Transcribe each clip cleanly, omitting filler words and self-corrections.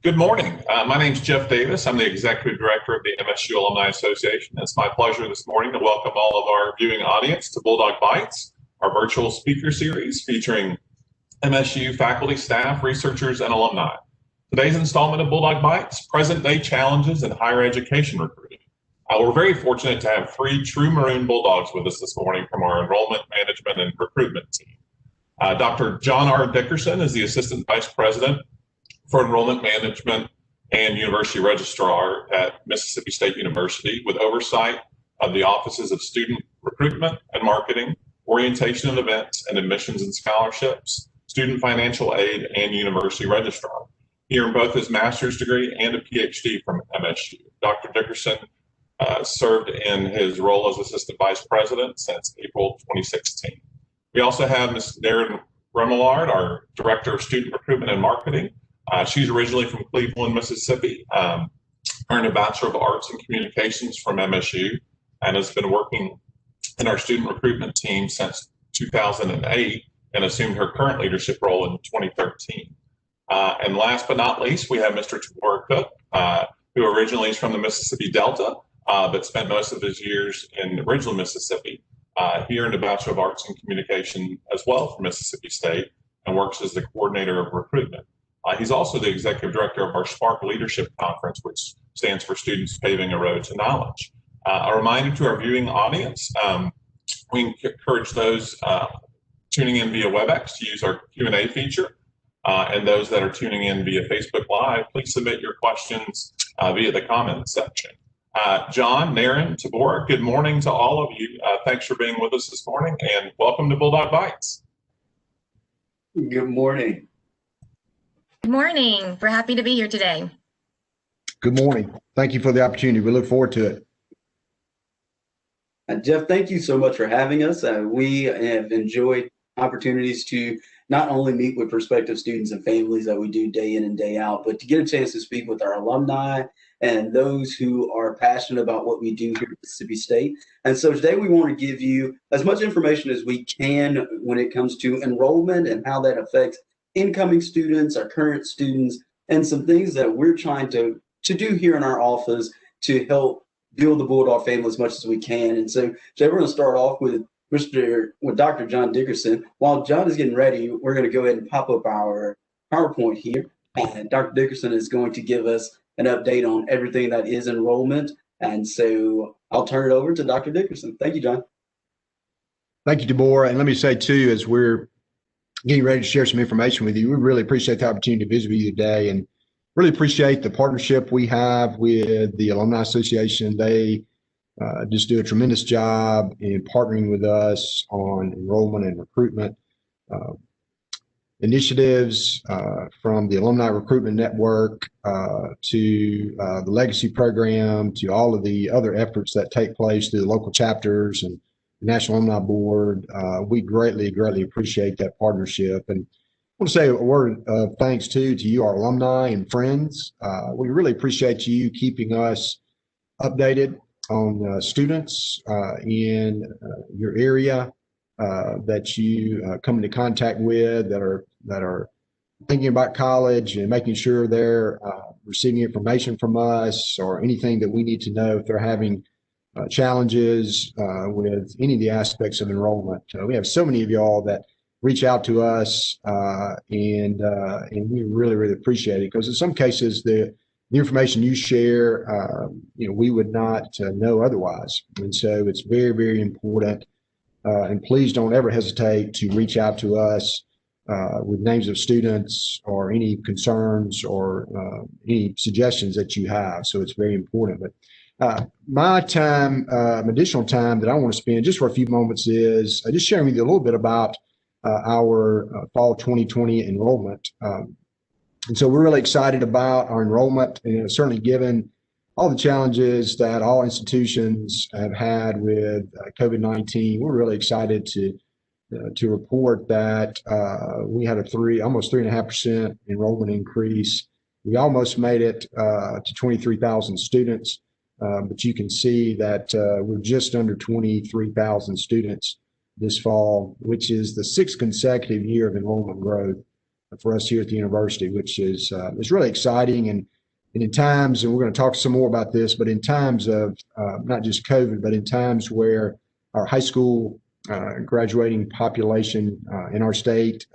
Good morning. My name is Jeff Davis. I'm the Executive Director of the MSU Alumni Association. It's my pleasure this morning to welcome all of our viewing audience to Bulldog Bites, our virtual speaker series featuring MSU faculty, staff, researchers, and alumni. Today's installment of Bulldog Bites, present-day challenges in higher education recruiting. We're very fortunate to have three true Maroon Bulldogs with us this morning from our Enrollment, Management, and Recruitment team. Dr. John R. Dickerson is the Assistant Vice President for Enrollment Management and University Registrar at Mississippi State University, with oversight of the offices of Student Recruitment and Marketing, Orientation and Events, and Admissions and Scholarships, Student Financial Aid, and University Registrar. He earned both his master's degree and a PhD from MSU. Dr. Dickerson served in his role as Assistant Vice President since April 2016. We also have Ms. Naron, our Director of Student Recruitment and Marketing. She's originally from Cleveland, Mississippi, earned a Bachelor of Arts in Communications from MSU, and has been working in our student recruitment team since 2008 and assumed her current leadership role in 2013. And last but not least, we have Mr. Tabora, who originally is from the Mississippi Delta, but spent most of his years in original Mississippi. He earned a Bachelor of Arts in Communication as well from Mississippi State and works as the coordinator of recruitment. He's also the executive director of our Spark Leadership Conference, which stands for Students Paving a Road to Knowledge. A reminder to our viewing audience, we encourage those tuning in via WebEx to use our Q&A feature, and those that are tuning in via Facebook Live, please submit your questions via the comments section. John, Naron, Tabora, good morning to all of you. Thanks for being with us this morning, and welcome to Bulldog Bites. Good morning. Good morning. We're happy to be here today. Good morning. Thank you for the opportunity. We look forward to it. Jeff, thank you so much for having us. We have enjoyed opportunities to not only meet with prospective students and families that we do day in and day out, but to get a chance to speak with our alumni and those who are passionate about what we do here at Mississippi State. And so today we want to give you as much information as we can when it comes to enrollment and how that affects incoming students, our current students, and some things that we're trying to do here in our office to help build the Bulldog family as much as we can. And so today we're going to start off with Dr. John Dickerson. While John is getting ready, we're going to go ahead and pop up our PowerPoint here. And Dr. Dickerson is going to give us an update on everything that is enrollment. And so I'll turn it over to Dr. Dickerson. Thank you, John. Thank you, Tabora. And let me say, too, as we're getting ready to share some information with you, we really appreciate the opportunity to visit with you today and really appreciate the partnership we have with the Alumni Association. They just do a tremendous job in partnering with us on enrollment and recruitment initiatives, from the Alumni Recruitment Network to the Legacy Program to all of the other efforts that take place through the local chapters and National Alumni Board. We greatly appreciate that partnership. And I want to say a word of thanks to you, our alumni and friends. We really appreciate you keeping us updated on students in your area that you come into contact with that are thinking about college and making sure they're receiving information from us or anything that we need to know if they're having challenges with any of the aspects of enrollment. We have so many of y'all that reach out to us, and we really appreciate it, because in some cases the information you share, we would not know otherwise. And so it's very important. And please don't ever hesitate to reach out to us with names of students or any concerns or any suggestions that you have. So it's very important. But my time, additional time that I want to spend just for a few moments is just sharing with you a little bit about our fall 2020 enrollment. And so we're really excited about our enrollment, and certainly given all the challenges that all institutions have had with COVID-19, we're really excited to report that we had almost 3.5% enrollment increase. We almost made it to 23,000 students. But you can see that we're just under 23,000 students this fall, which is the 6th consecutive year of enrollment growth for us here at the university, which is really exciting. And in times, and we're going to talk some more about this, but in times of not just COVID, but in times where our high school graduating population in our state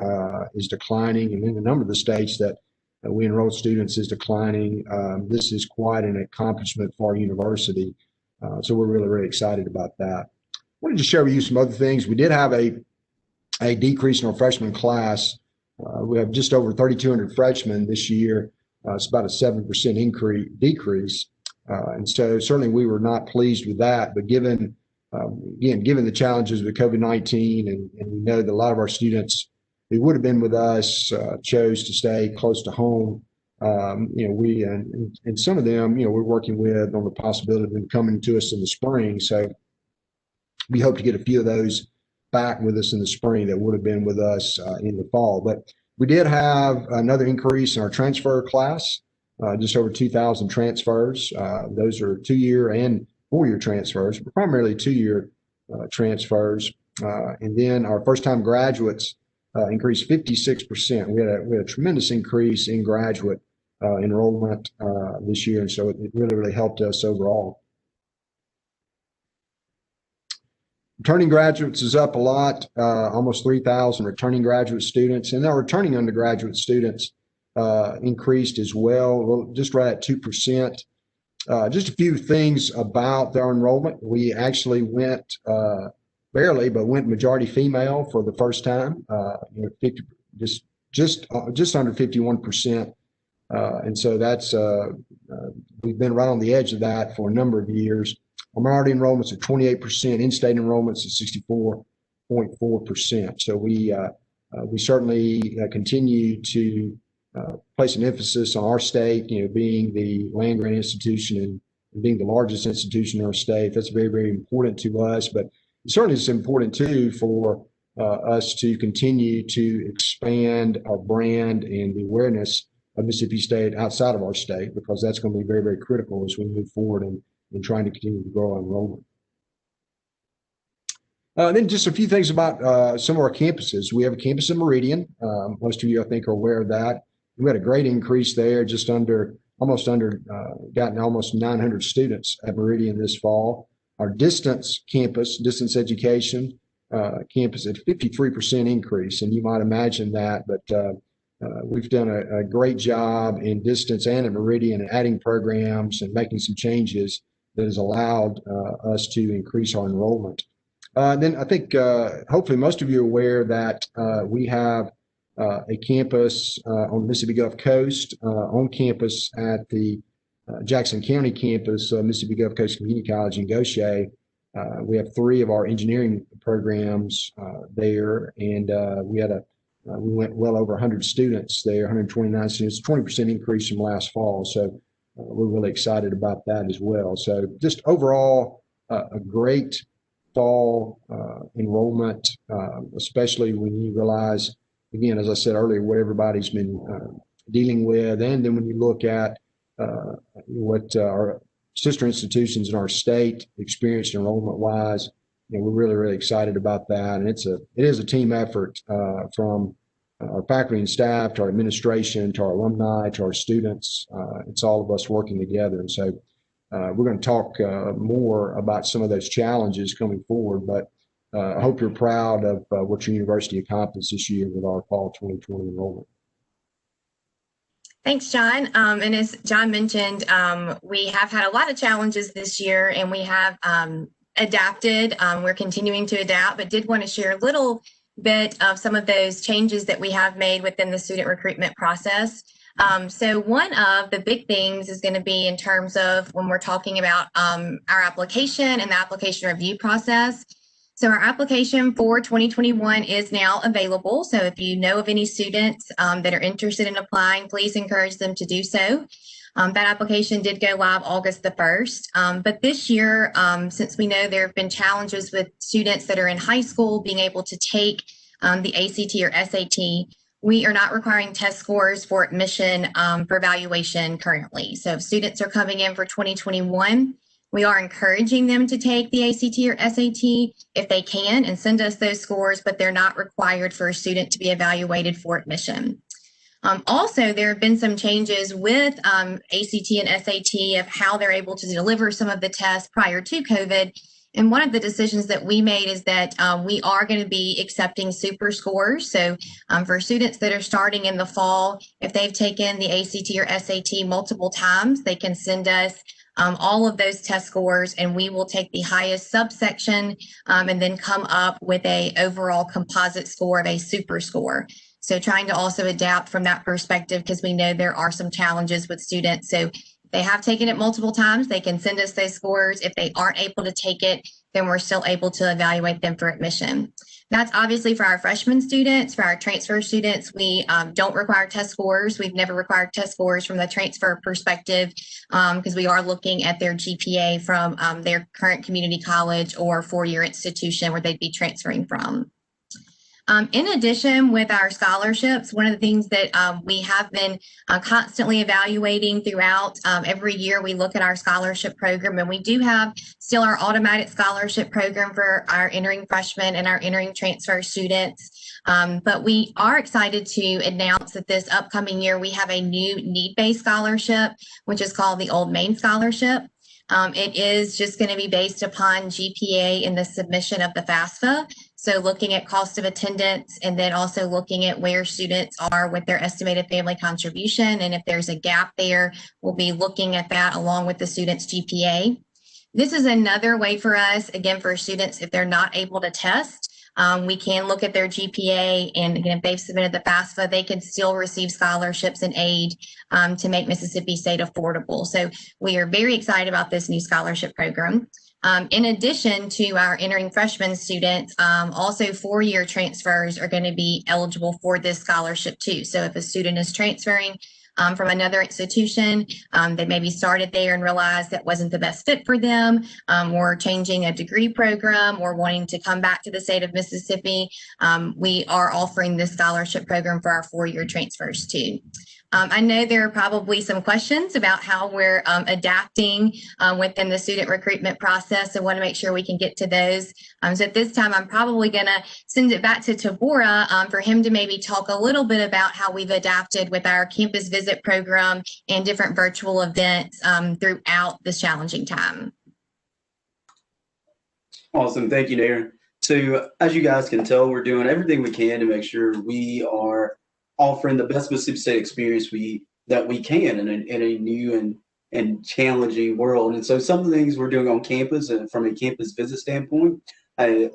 is declining, and in a number of the states that we enroll students is declining, this is quite an accomplishment for our university. So we're really, really excited about that. I wanted to share with you some other things. We did have a decrease in our freshman class. We have just over 3,200 freshmen this year. It's about a 7% decrease. And so certainly we were not pleased with that. But given the challenges with COVID-19, and we know that a lot of our students who would have been with us chose to stay close to home, we and some of them, we're working with on the possibility of them coming to us in the spring. So we hope to get a few of those back with us in the spring that would have been with us in the fall. But we did have another increase in our transfer class, just over 2,000 transfers. Those are 2-year and 4-year transfers, but primarily 2-year transfers. And then our first-time graduates increased 56%. We had a tremendous increase in graduate enrollment this year, and so it really, really helped us overall. Returning graduates is up a lot, almost 3,000 returning graduate students, and our returning undergraduate students increased as well, just right at 2%. Just a few things about their enrollment. We actually went barely, but went majority female for the first time. 50, just under 51%, and so that's we've been right on the edge of that for a number of years. Our minority enrollments are 28%, in-state enrollments at 64.4%. So we certainly continue to place an emphasis on our state, being the land-grant institution and being the largest institution in our state. That's very, very important to us, but certainly it's important too for us to continue to expand our brand and the awareness of Mississippi State outside of our state, because that's going to be very, very critical as we move forward and trying to continue to grow our enrollment. Then just a few things about some of our campuses. We have a campus in Meridian. Most of you, I think, are aware of that. We had a great increase there, gotten almost 900 students at Meridian this fall. Our distance campus, distance education campus, at 53% increase. And you might imagine that, but we've done a great job in distance and at Meridian, adding programs and making some changes that has allowed us to increase our enrollment. Then I think hopefully most of you are aware that we have a campus on the Mississippi Gulf Coast, on campus at the Jackson County campus, Mississippi Gulf Coast Community College in Goshen. We have 3 of our engineering programs there, and we went well over 100 students there, 129 students, 20% increase from last fall. So we're really excited about that as well. So just overall, a great fall enrollment, especially when you realize, again, as I said earlier, what everybody's been dealing with. And then when you look at what our sister institutions in our state experienced enrollment-wise, we're really, really excited about that. And it is a team effort from our faculty and staff, to our administration, to our alumni, to our students. It's all of us working together. And so we're going to talk more about some of those challenges coming forward, but I hope you're proud of what your university accomplished this year with our fall 2020 enrollment. Thanks, John. And as John mentioned, we have had a lot of challenges this year, and we have adapted. We're continuing to adapt, but did want to share a little bit of some of those changes that we have made within the student recruitment process. So one of the big things is going to be in terms of when we're talking about our application and the application review process. So our application for 2021 is now available. So if you know of any students that are interested in applying, please encourage them to do so. That application did go live August the 1st. But this year, since we know there have been challenges with students that are in high school being able to take the ACT or SAT, we are not requiring test scores for admission for evaluation currently. So if students are coming in for 2021, we are encouraging them to take the ACT or SAT if they can and send us those scores, but they're not required for a student to be evaluated for admission. Also, there have been some changes with ACT and SAT of how they're able to deliver some of the tests prior to COVID. And one of the decisions that we made is that we are going to be accepting super scores. So for students that are starting in the fall, if they've taken the ACT or SAT multiple times, they can send us all of those test scores, and we will take the highest subsection and then come up with a overall composite score of a super score. So trying to also adapt from that perspective, because we know there are some challenges with students. So if they have taken it multiple times, they can send us those scores. If they aren't able to take it, then we're still able to evaluate them for admission. That's obviously for our freshman students. For our transfer students, we don't require test scores. We've never required test scores from the transfer perspective because we are looking at their GPA from their current community college or four-year institution where they'd be transferring from. In addition, with our scholarships, one of the things that we have been constantly evaluating throughout every year, we look at our scholarship program, and we do have still our automatic scholarship program for our entering freshmen and our entering transfer students. But we are excited to announce that this upcoming year, we have a new need-based scholarship, which is called the Old Main Scholarship. It is just going to be based upon GPA in the submission of the FAFSA. So looking at cost of attendance, and then also looking at where students are with their estimated family contribution. And if there's a gap there, we'll be looking at that along with the student's GPA. This is another way for us, again, for students, if they're not able to test, we can look at their GPA, and again, if they've submitted the FAFSA, they can still receive scholarships and aid to make Mississippi State affordable. So we are very excited about this new scholarship program. In addition to our entering freshman students, also four-year transfers are going to be eligible for this scholarship too. So if a student is transferring from another institution, they maybe started there and realized that wasn't the best fit for them, or changing a degree program, or wanting to come back to the state of Mississippi, we are offering this scholarship program for our four-year transfers too. I know there are probably some questions about how we're adapting within the student recruitment process. I want to make sure we can get to those. So at this time, I'm probably going to send it back to Tabora for him to maybe talk a little bit about how we've adapted with our campus visit program and different virtual events throughout this challenging time. Awesome. Thank you, Naron. So as you guys can tell, we're doing everything we can to make sure we are offering the best Mississippi State experience that we can in a new and challenging world. And so some of the things we're doing on campus and from a campus visit standpoint,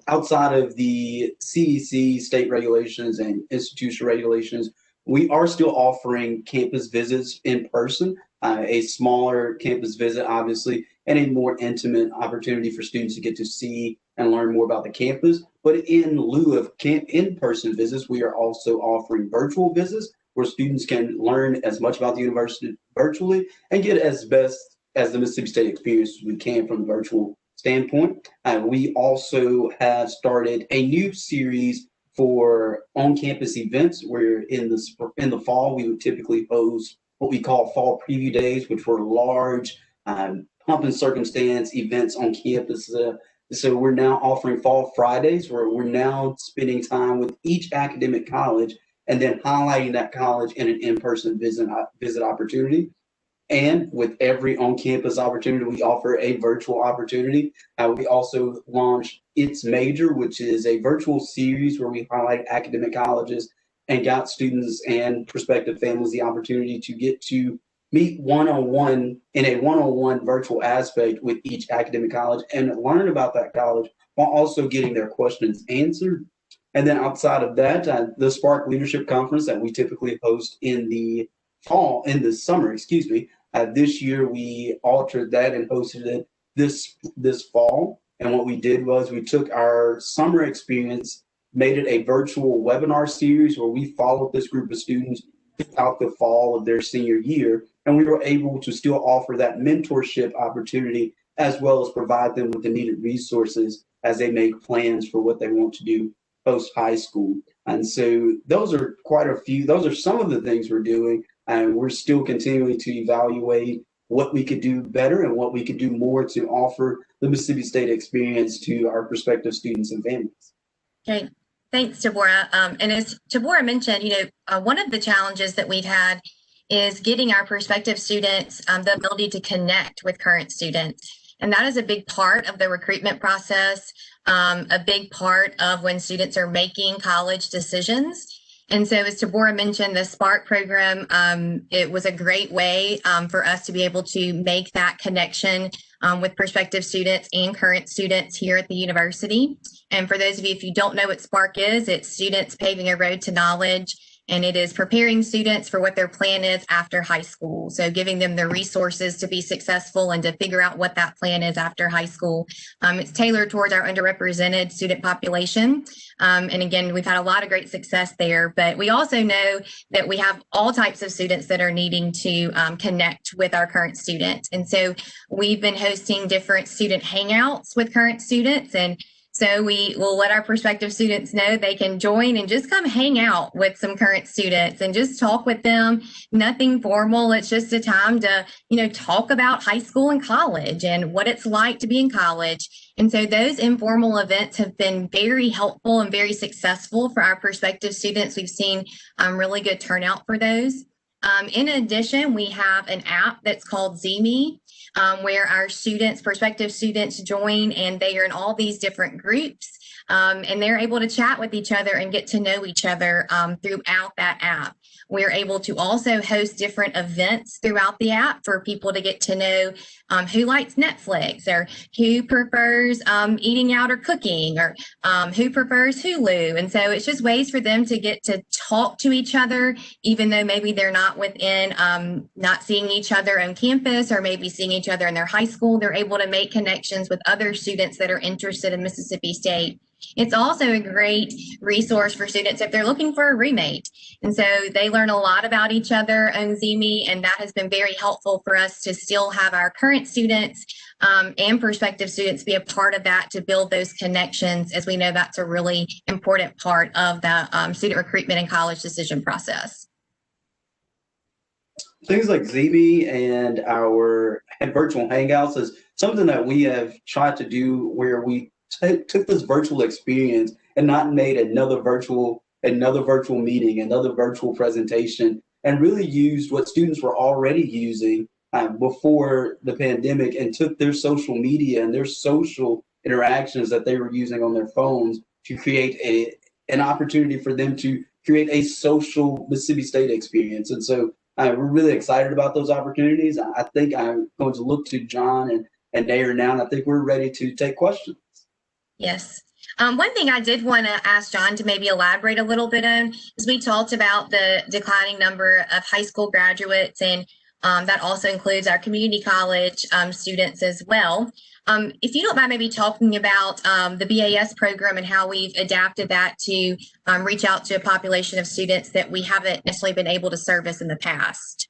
outside of the CDC state regulations and institutional regulations, we are still offering campus visits in person, a smaller campus visit, obviously, and a more intimate opportunity for students to get to see and learn more about the campus. But in lieu of in-person visits, we are also offering virtual visits where students can learn as much about the university virtually and get as best as the Mississippi State experience as we can from the virtual standpoint. We also have started a new series for on-campus events where in the fall, we would typically host what we call fall preview days, which were large pomp and circumstance events on campus. So we're now offering Fall Fridays, where we're now spending time with each academic college and then highlighting that college in an in-person visit opportunity. And with every on-campus opportunity, we offer a virtual opportunity. We also launched It's Major, which is a virtual series where we highlight academic colleges and got students and prospective families the opportunity to get to meet one-on-one in a one-on-one virtual aspect with each academic college and learn about that college while also getting their questions answered. And then outside of that, the Spark Leadership Conference that we typically host in the summer, this year we altered that and hosted it this fall. And what we did was we took our summer experience, made it a virtual webinar series where we followed this group of students throughout the fall of their senior year. And we were able to still offer that mentorship opportunity as well as provide them with the needed resources as they make plans for what they want to do post high school. And so those are some of the things we're doing. And we're still continuing to evaluate what we could do better and what we could do more to offer the Mississippi State experience to our prospective students and families. Okay. Thanks, Tabora. And as Tabora mentioned, one of the challenges that we've had is getting our prospective students the ability to connect with current students. And that is a big part of the recruitment process, a big part of when students are making college decisions. And so as Tabora mentioned, the Spark program, it was a great way for us to be able to make that connection with prospective students and current students here at the university. And for those of you, if you don't know what Spark is, it's Students Paving a Road to Knowledge. And it is preparing students for what their plan is after high school. So giving them the resources to be successful and to figure out what that plan is after high school. It's tailored towards our underrepresented student population. And again, we've had a lot of great success there, but we also know that we have all types of students that are needing to connect with our current students. And so we've been hosting different student hangouts with current students, and so we will let our prospective students know they can join and just come hang out with some current students and just talk with them. Nothing formal. It's just a time to, talk about high school and college and what it's like to be in college. And so those informal events have been very helpful and very successful for our prospective students. We've seen really good turnout for those. In addition, we have an app that's called ZME, where our students, prospective students, join, and they are in all these different groups, and they're able to chat with each other and get to know each other throughout that app. We're able to also host different events throughout the app for people to get to know who likes Netflix, or who prefers eating out or cooking, or who prefers Hulu. And so it's just ways for them to get to talk to each other, even though maybe they're not within, not seeing each other on campus, or maybe seeing each other in their high school. They're able to make connections with other students that are interested in Mississippi State. It's also a great resource for students if they're looking for a roommate. And so they learn a lot about each other on ZME, and that has been very helpful for us to still have our current students and prospective students be a part of that, to build those connections, as we know that's a really important part of the student recruitment and college decision process. Things like ZB and our virtual Hangouts is something that we have tried to do, where we took this virtual experience and not made another virtual meeting, another virtual presentation, and really used what students were already using before the pandemic, and took their social media and their social interactions that they were using on their phones to create an opportunity for them to create a social Mississippi State experience. And so we're really excited about those opportunities. I think I'm going to look to John and Naron now, and I think we're ready to take questions. Yes. One thing I did want to ask John to maybe elaborate a little bit on is we talked about the declining number of high school graduates, and that also includes our community college students as well. If you don't mind maybe talking about the BAS program and how we've adapted that to reach out to a population of students that we haven't necessarily been able to service in the past.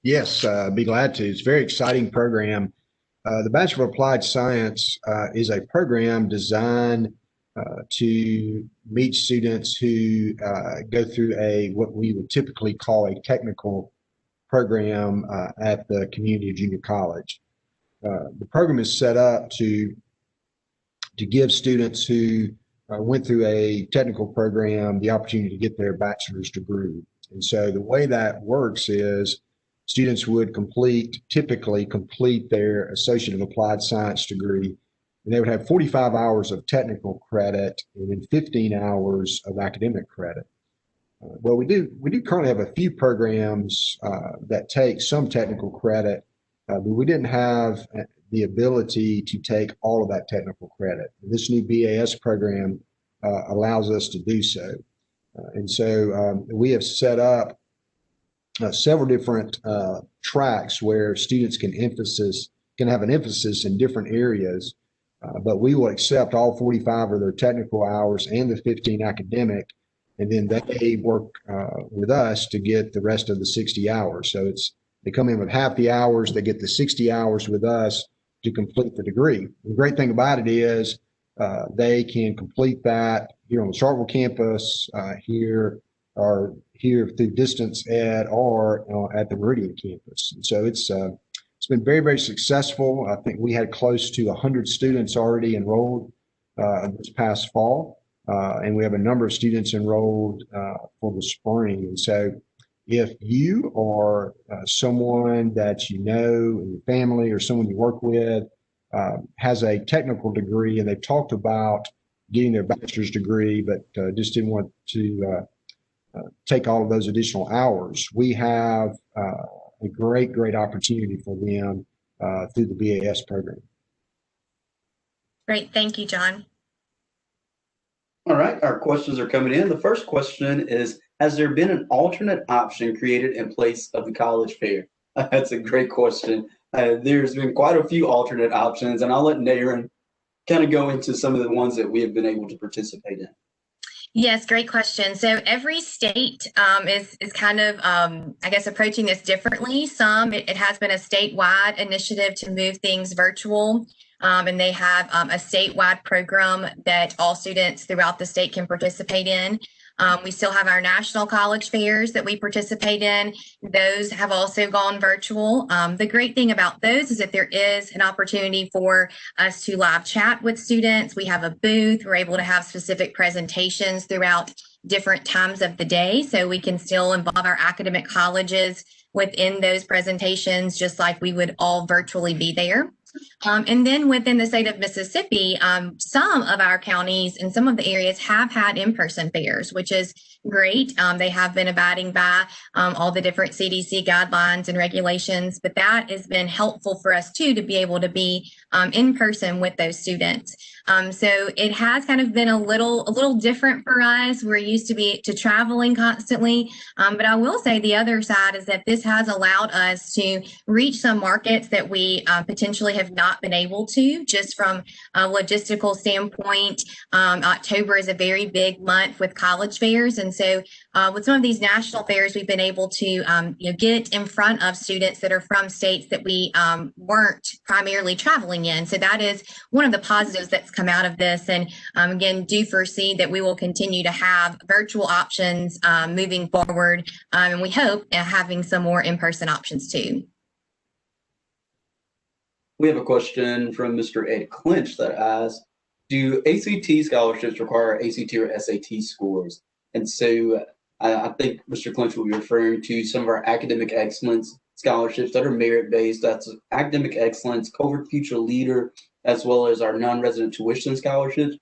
Yes, be glad to. It's a very exciting program. The Bachelor of Applied Science is a program designed to meet students who go through what we would typically call a technical program at the community junior college. The program is set up to give students who went through a technical program the opportunity to get their bachelor's degree. And so the way that works is students would typically complete their Associate of Applied Science degree, and they would have 45 hours of technical credit and then 15 hours of academic credit. Well, we do currently have a few programs that take some technical credit, but we didn't have the ability to take all of that technical credit. This new BAS program allows us to do so. And so we have set up several different tracks where students can have an emphasis in different areas, but we will accept all 45 of their technical hours and the 15 academic, and then they work with us to get the rest of the 60 hours. So they come in with half the hours, they get the 60 hours with us to complete the degree. The great thing about it is they can complete that here on the Charlottesville campus, here through distance ed, or at the Meridian campus. And so it's been very, very successful. I think we had close to 100 students already enrolled this past fall. and we have a number of students enrolled for the spring. And so if you are someone that you know in your family or someone you work with has a technical degree and they've talked about getting their bachelor's degree, but just didn't want to take all of those additional hours, we have a great opportunity for them through the BAS program. Great. Thank you, John. All right, our questions are coming in. The first question is, has there been an alternate option created in place of the college fair? That's a great question. There's been quite a few alternate options, and I'll let Naron kind of go into some of the ones that we have been able to participate in. Yes, great question. So every state is kind of, I guess, approaching this differently. It has been a statewide initiative to move things virtual. And they have a statewide program that all students throughout the state can participate in. We still have our national college fairs that we participate in. Those have also gone virtual. The great thing about those is that there is an opportunity for us to live chat with students. We have a booth. We're able to have specific presentations throughout different times of the day, so we can still involve our academic colleges within those presentations, just like we would all virtually be there. And then within the state of Mississippi, some of our counties and some of the areas have had in-person fairs, which is great. They have been abiding by all the different CDC guidelines and regulations, but that has been helpful for us too, to be able to be in person with those students. So it has kind of been a little different for us. We're used to traveling constantly, but I will say the other side is that this has allowed us to reach some markets that we potentially have not been able to, just from a logistical standpoint. October is a very big month with college fairs, and so with some of these national fairs, we've been able to get in front of students that are from states that we weren't primarily traveling in. So that is one of the positives that's come out of this, and again, do foresee that we will continue to have virtual options moving forward, and we hope having some more in-person options too. We have a question from Mr. Ed Clinch that asks, do ACT scholarships require ACT or SAT scores? And so I think Mr. Clinch will be referring to some of our academic excellence scholarships that are merit-based. That's academic excellence, Covert Future Leader, as well as our non-resident tuition scholarships.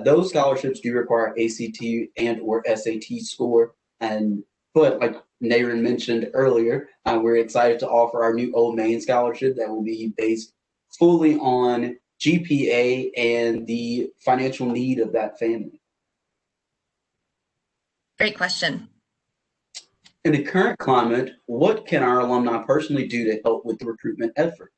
Those scholarships do require ACT and or SAT score. But like Naron mentioned earlier, we're excited to offer our new Old Main scholarship that will be based fully on GPA and the financial need of that family. Great question. In the current climate, what can our alumni personally do to help with the recruitment effort?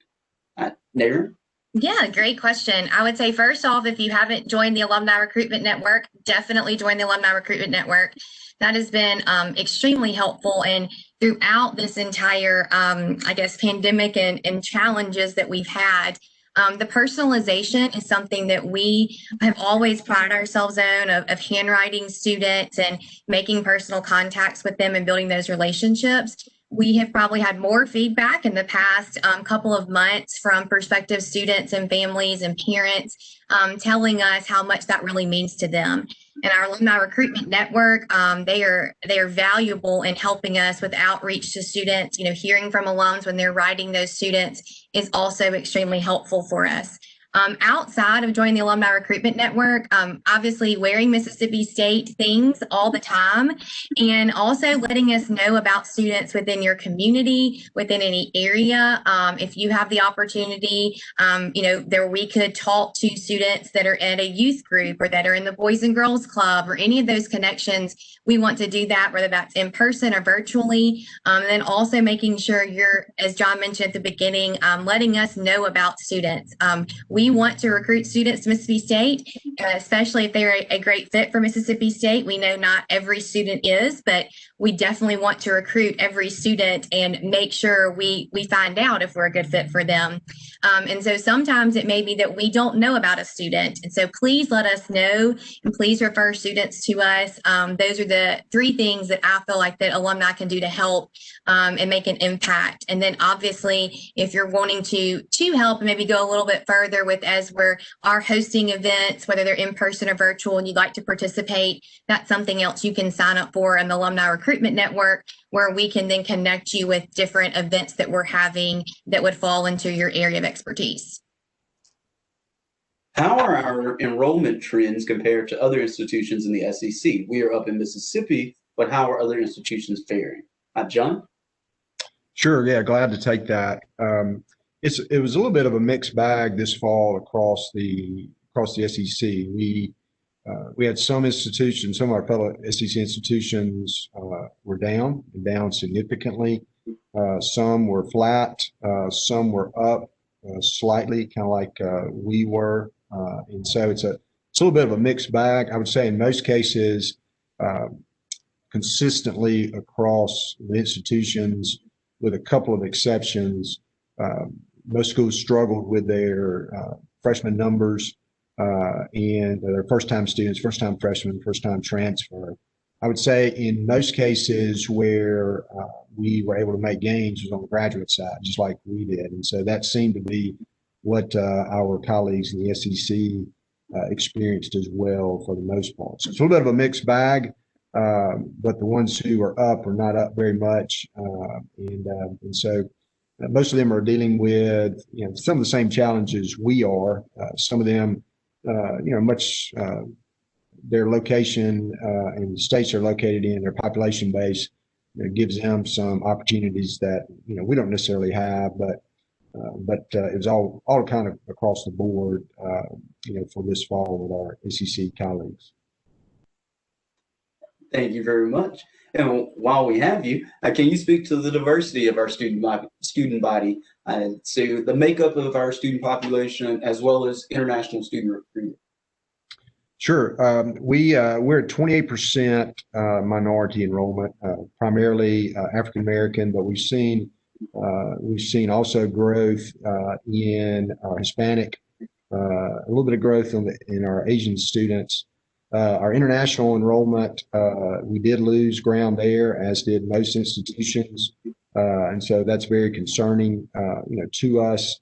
Naron? Yeah, great question. I would say, first off, if you haven't joined the Alumni Recruitment Network, definitely join the Alumni Recruitment Network. That has been extremely helpful. And throughout this entire, I guess, pandemic and challenges that we've had, the personalization is something that we have always prided ourselves on, of handwriting students and making personal contacts with them and building those relationships. We have probably had more feedback in the past couple of months from prospective students and families and parents telling us how much that really means to them. And our Alumni Recruitment Network, they are valuable in helping us with outreach to students. Hearing from alums when they're writing those students is also extremely helpful for us. Outside of joining the Alumni Recruitment Network, obviously wearing Mississippi State things all the time, and also letting us know about students within your community, within any area. If you have the opportunity, we could talk to students that are at a youth group or that are in the Boys and Girls Club or any of those connections. We want to do that, whether that's in person or virtually. And then also making sure you're, as John mentioned at the beginning, letting us know about students. We want to recruit students to Mississippi State, especially if they're a great fit for Mississippi State. We know not every student is, but we definitely want to recruit every student and make sure we find out if we're a good fit for them. And so sometimes it may be that we don't know about a student. And so please let us know, and please refer students to us. Those are the three things that I feel like that alumni can do to help and make an impact. And then obviously, if you're wanting to help and maybe go a little bit further with as are hosting events, whether they're in person or virtual, and you'd like to participate, that's something else you can sign up for in the Alumni Recruitment Network, where we can then connect you with different events that we're having that would fall into your area of expertise. How are our enrollment trends compared to other institutions in the SEC? We are up in Mississippi, but how are other institutions faring? John? Sure. Yeah. Glad to take that. It was a little bit of a mixed bag this fall across the SEC. We had some institutions, some of our fellow SEC institutions were down significantly. Some were flat. Some were up slightly, kind of like we were. And so it's a little bit of a mixed bag. I would say in most cases, consistently across the institutions, with a couple of exceptions, most schools struggled with their freshman numbers and their first-time students, first-time freshmen, first-time transfer. I would say in most cases where we were able to make gains was on the graduate side, just like we did. And so that seemed to be what our colleagues in the SEC experienced as well for the most part. So it's a little bit of a mixed bag, but the ones who are up are not up very much. And so most of them are dealing with some of the same challenges we are. Some of them, much their location and the states they're located in, their population base gives them some opportunities that we don't necessarily have, but it was all kind of across the board, for this fall with our SEC colleagues. Thank you very much. And while we have you, can you speak to the diversity of our student body, so the makeup of our student population as well as international student recruitment? Sure. We're at 28% minority enrollment, primarily African American, but we've seen also growth in our Hispanic, a little bit of growth in our Asian students. Our international enrollment, we did lose ground there, as did most institutions, and so that's very concerning, to us.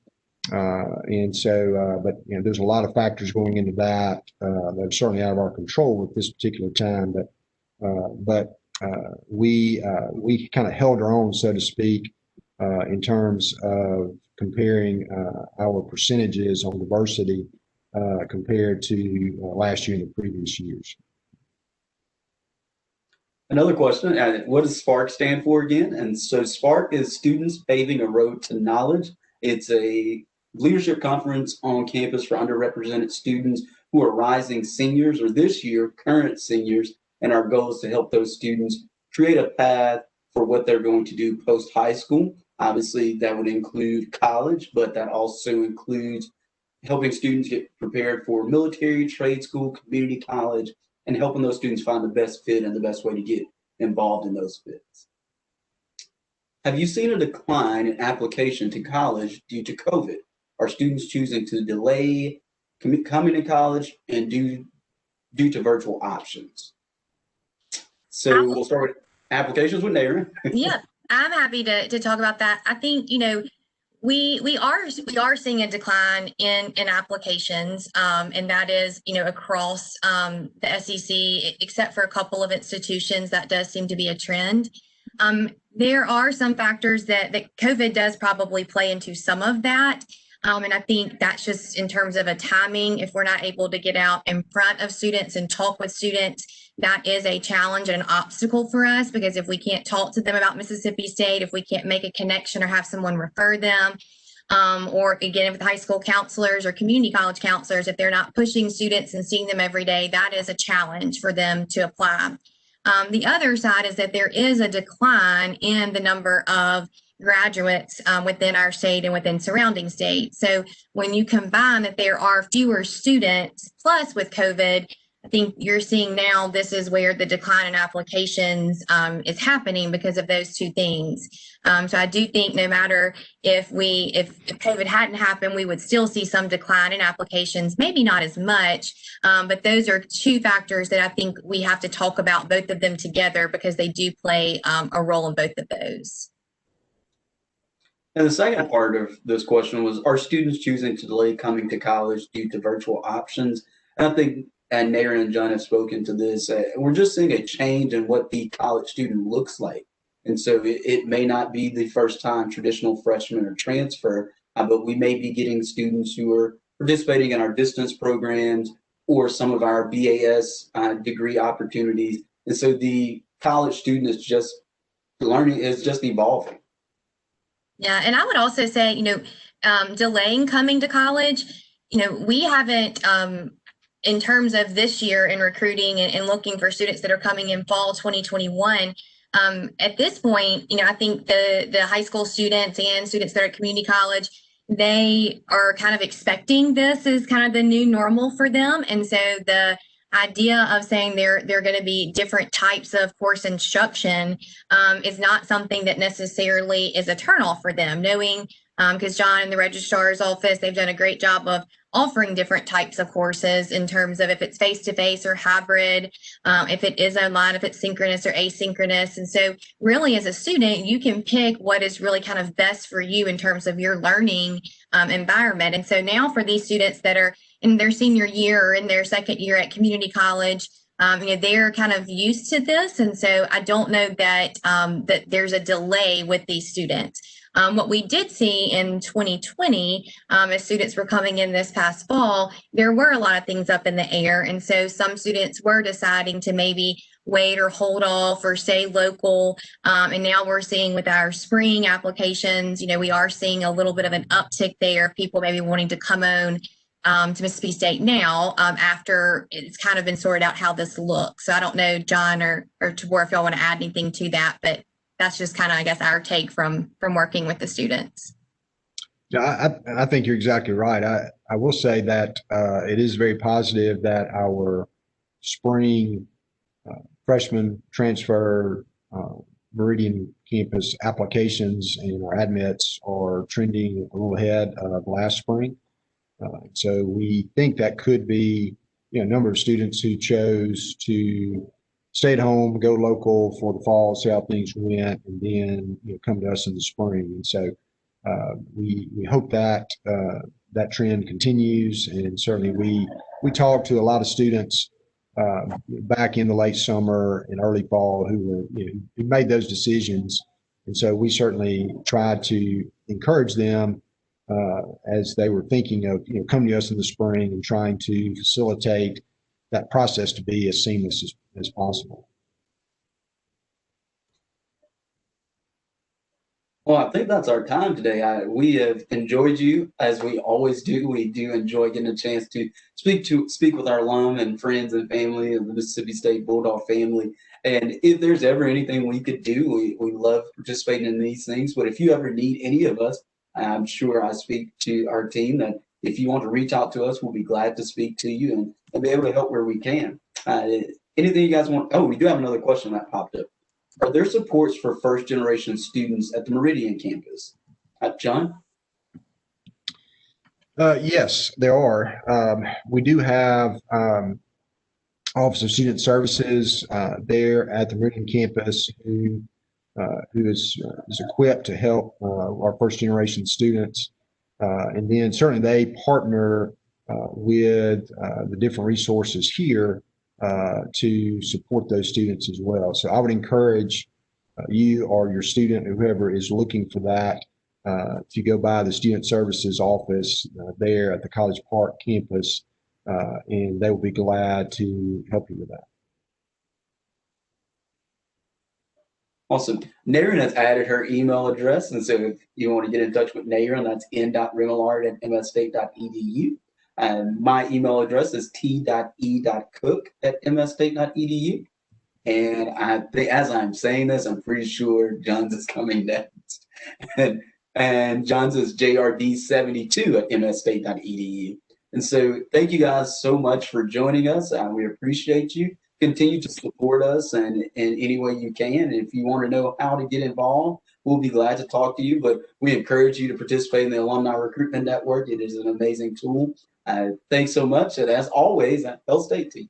And so, but there's a lot of factors going into that that are certainly out of our control at this particular time. But we kind of held our own, so to speak, in terms of comparing our percentages on diversity compared to last year and the previous years. Another question, what does SPARK stand for again? And so SPARK is Students Paving a Road to Knowledge. It's a leadership conference on campus for underrepresented students who are rising seniors, or this year, current seniors. And our goal is to help those students create a path for what they're going to do post-high school. Obviously, that would include college, but that also includes helping students get prepared for military, trade school, community college, and helping those students find the best fit and the best way to get involved in those fits. Have you seen a decline in application to college due to COVID? Are students choosing to delay coming to college and due to virtual options? So we'll start with applications with Naron. Yeah, I'm happy to talk about that. I think, we are seeing a decline in applications, and that is, across the SEC, except for a couple of institutions. That does seem to be a trend. There are some factors that COVID does probably play into some of that. And I think that's just in terms of a timing. If we're not able to get out in front of students and talk with students, that is a challenge and an obstacle for us, because if we can't talk to them about Mississippi State, if we can't make a connection or have someone refer them, or again, with high school counselors or community college counselors, if they're not pushing students and seeing them every day, that is a challenge for them to apply. The other side is that there is a decline in the number of graduates within our state and within surrounding states. So when you combine that there are fewer students, plus with COVID, I think you're seeing now this is where the decline in applications is happening because of those two things. So I do think no matter if COVID hadn't happened, we would still see some decline in applications, maybe not as much, but those are two factors that I think we have to talk about, both of them together, because they do play a role in both of those. And the second part of this question was, are students choosing to delay coming to college due to virtual options? And I think, and Naron and John have spoken to this, we're just seeing a change in what the college student looks like. And so it may not be the first time traditional freshman or transfer, but we may be getting students who are participating in our distance programs or some of our BAS degree opportunities. And so the college student is just learning, is just evolving. Yeah, and I would also say, delaying coming to college, we haven't, in terms of this year in recruiting and looking for students that are coming in fall 2021, at this point, I think the high school students and students that are at community college, they are kind of expecting this is kind of the new normal for them. And so the idea of saying they're going to be different types of course instruction is not something that necessarily is a turnoff for them, knowing because John in the registrar's office, they've done a great job of offering different types of courses in terms of if it's face-to-face or hybrid, if it is online, if it's synchronous or asynchronous. And so really as a student, you can pick what is really kind of best for you in terms of your learning environment. And so now for these students that are in their senior year or in their second year at community college, they're kind of used to this. And so I don't know that that there's a delay with these students. What we did see in 2020, as students were coming in this past fall, there were a lot of things up in the air. And so some students were deciding to maybe wait or hold off or stay local. And now we're seeing with our spring applications, we are seeing a little bit of an uptick there, people maybe wanting to come on to Mississippi State now after it's kind of been sorted out how this looks. So I don't know, John or Tabora, if y'all want to add anything to that, but that's just kind of, I guess, our take from working with the students. Yeah, I think you're exactly right. I will say that it is very positive that our spring freshman transfer Meridian campus applications and our admits are trending a little ahead of last spring. So we think that could be, a number of students who chose to stay at home, go local for the fall, see how things went, and then come to us in the spring. And so we hope that that trend continues. And certainly we talked to a lot of students back in the late summer and early fall who were who made those decisions. And so we certainly tried to encourage them as they were thinking of coming to us in the spring and trying to facilitate that process to be as seamless as possible. Well, I think that's our time today. We have enjoyed you as we always do. We do enjoy getting a chance to speak with our alum and friends and family of the Mississippi State Bulldog family. And if there's ever anything we could do, we love participating in these things. But if you ever need any of us, I'm sure I speak to our team that if you want to reach out to us, we'll be glad to speak to you and be able to help where we can. Anything you guys want? Oh, we do have another question that popped up. Are there supports for first generation students at the Meridian campus? John? Yes, there are. We do have Office of Student Services there at the Meridian campus who is equipped to help our first generation students. And then certainly they partner with the different resources here to support those students as well. So I would encourage you or your student, whoever is looking for that, to go by the Student Services office there at the College Park campus, and they will be glad to help you with that. Awesome. Naron has added her email address, and so if you want to get in touch with Naron, that's n.remillard@msstate.edu. And my email address is t.e.cook@msstate.edu. And as I'm saying this, I'm pretty sure John's is coming next. and John's is jrd72@msstate.edu. And so thank you guys so much for joining us. We appreciate you. Continue to support us in any way you can. And if you want to know how to get involved, we'll be glad to talk to you. But we encourage you to participate in the Alumni Recruitment Network. It is an amazing tool. Thanks so much. And as always, Hail State to you.